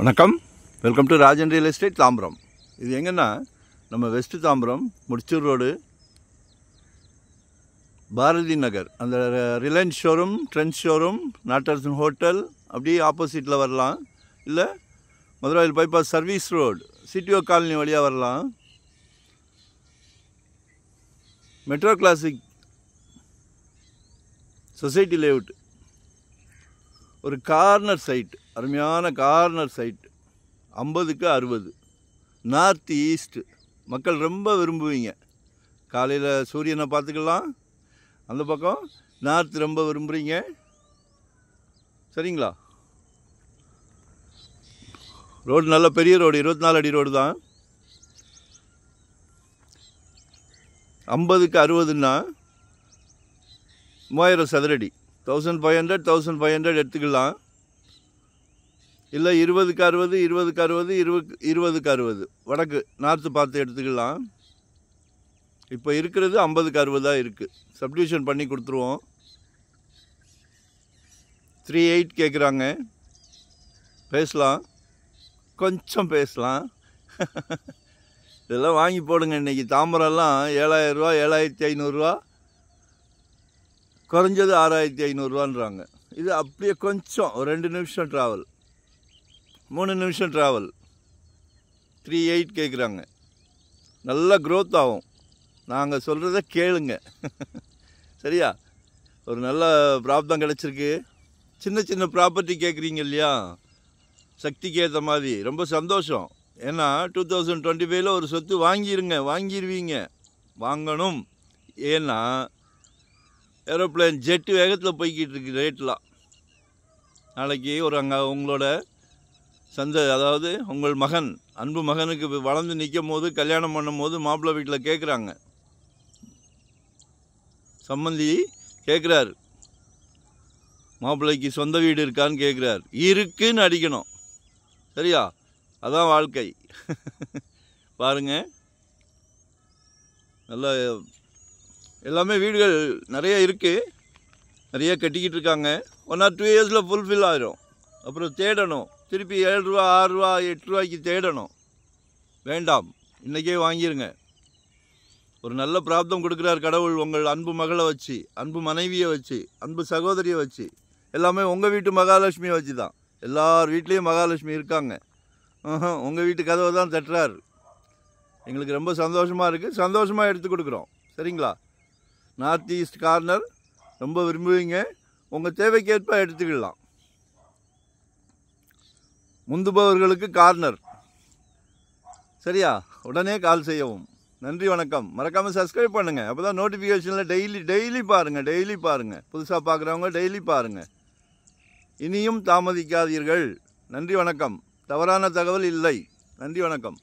வணக்கம், welcome to Rajan real estate Tambaram. இது எங்கன்னா நம்ம வெஸ்ட் தாம்பரம் முடிச்சூர் ரோடு பாரதி நகர், அந்த Reliance showroom, Trends showroom, Nattarasan hotel அப்படியே ஆப்போசிட்டில் வரலாம். இல்லை மதுராயில் bypass service road CTO colony வழியாக வரலாம். மெட்ரோ கிளாசிக் சொசைட்டி லேஅவுட், ஒரு கார்னர் சைட், அருமையான கார்னர் சைட், 50க்கு 60, நார்த் ஈஸ்ட். மக்கள் ரொம்ப விரும்புவீங்க. காலையில் சூரியனை பார்த்துக்கலாம். அந்த பக்கம் நார்த் ரொம்ப விரும்புகிறீங்க. சரிங்களா? ரோடு நல்ல பெரிய ரோடு, 24 அடி ரோடு தான். 50க்கு 60ன்னா 3000 சதுரடி, 1500 எடுத்துக்கலாம். இல்லை 20க்கு 60, 20க்கு 60, 20க்கு 60 வடக்கு நார்த்து பார்த்து எடுத்துக்கலாம். இப்போ இருக்கிறது 50க்கு 60 இருக்குது. சப்டிவிஷன் பண்ணி கொடுத்துருவோம். 38 கேட்குறாங்க. பேசலாம், கொஞ்சம் பேசலாம். இதெல்லாம் வாங்கி போடுங்க. இன்றைக்கி தாம்பரம்லாம் 7000 ரூபா, 7500 குறைஞ்சது 6500 இது அப்படியே கொஞ்சம் ஒரு 2 நிமிஷம் ட்ராவல், 3 நிமிஷம் ட்ராவல். 38 கேட்குறாங்க. நல்லா க்ரோத் ஆகும். நாங்கள் சொல்கிறத கேளுங்க. சரியா? ஒரு நல்ல ப்ராப்தம் கிடச்சிருக்கு. சின்ன சின்ன ப்ராப்பர்ட்டி கேட்குறீங்க இல்லையா, சக்திக்கு ஏற்ற மாதிரி. ரொம்ப சந்தோஷம். ஏன்னா 2025 ஒரு சொத்து வாங்கிடுவீங்க. வாங்கணும். ஏன்னா ஏரோப்ளேன் ஜெட்டு வேகத்தில் போய்கிட்டு இருக்கு ரேட்லாம். நாளைக்கு ஒரு அங்கே உங்களோட அதாவது உங்கள் மகன், அன்பு மகனுக்கு வளர்ந்து நிற்கும் போது, கல்யாணம் பண்ணும் போது மாப்பிள்ளை வீட்டில் கேட்குறாங்க, சம்மந்தி கேட்குறாரு, மாப்பிள்ளைக்கு சொந்த வீடு இருக்கான்னு கேட்குறாரு. இருக்குன்னு அடிக்கணும். சரியா? அதான் வாழ்க்கை. பாருங்க, நல்லா எல்லாமே வீடுகள் நிறைய இருக்குது. நிறைய கட்டிக்கிட்டு இருக்காங்க. 1 or 2 இயர்ஸில் ஃபுல்ஃபில் ஆகிடும். அப்புறம் தேடணும், திருப்பி 7 ரூபா, 6 ரூபா, 8 ரூபாய்க்கு தேடணும். வேண்டாம், இன்றைக்கே வாங்கிடுங்க. ஒரு நல்ல பிராப்தம் கொடுக்குறார் கடவுள். உங்கள் அன்பு மகளை வச்சு, அன்பு மனைவியை வச்சு, அன்பு சகோதரியை வச்சு, எல்லாமே உங்கள் வீட்டு மகாலட்சுமியை வச்சு தான். எல்லார் வீட்லேயும் மகாலட்சுமி இருக்காங்க. உங்கள் வீட்டு கதவை தான் தட்டுறார். எங்களுக்கு ரொம்ப சந்தோஷமாக இருக்குது. சந்தோஷமாக எடுத்து கொடுக்குறோம். சரிங்களா? நார்த் ஈஸ்ட் கார்னர் ரொம்ப விரும்புவீங்க. உங்கள் தேவைக்கேற்ப எடுத்துக்கலாம். முந்துபவர்களுக்கு கார்னர். சரியா? உடனே கால் செய்யவும். நன்றி, வணக்கம். மறக்காமல் சப்ஸ்கிரைப் பண்ணுங்கள். அப்போ தான் நோட்டிஃபிகேஷனில் டெய்லி பாருங்கள். புதுசாக பார்க்குறவங்க டெய்லி பாருங்கள். இனியும் தாமதிக்காதீர்கள். நன்றி, வணக்கம். தவறான தகவல் இல்லை. நன்றி, வணக்கம்.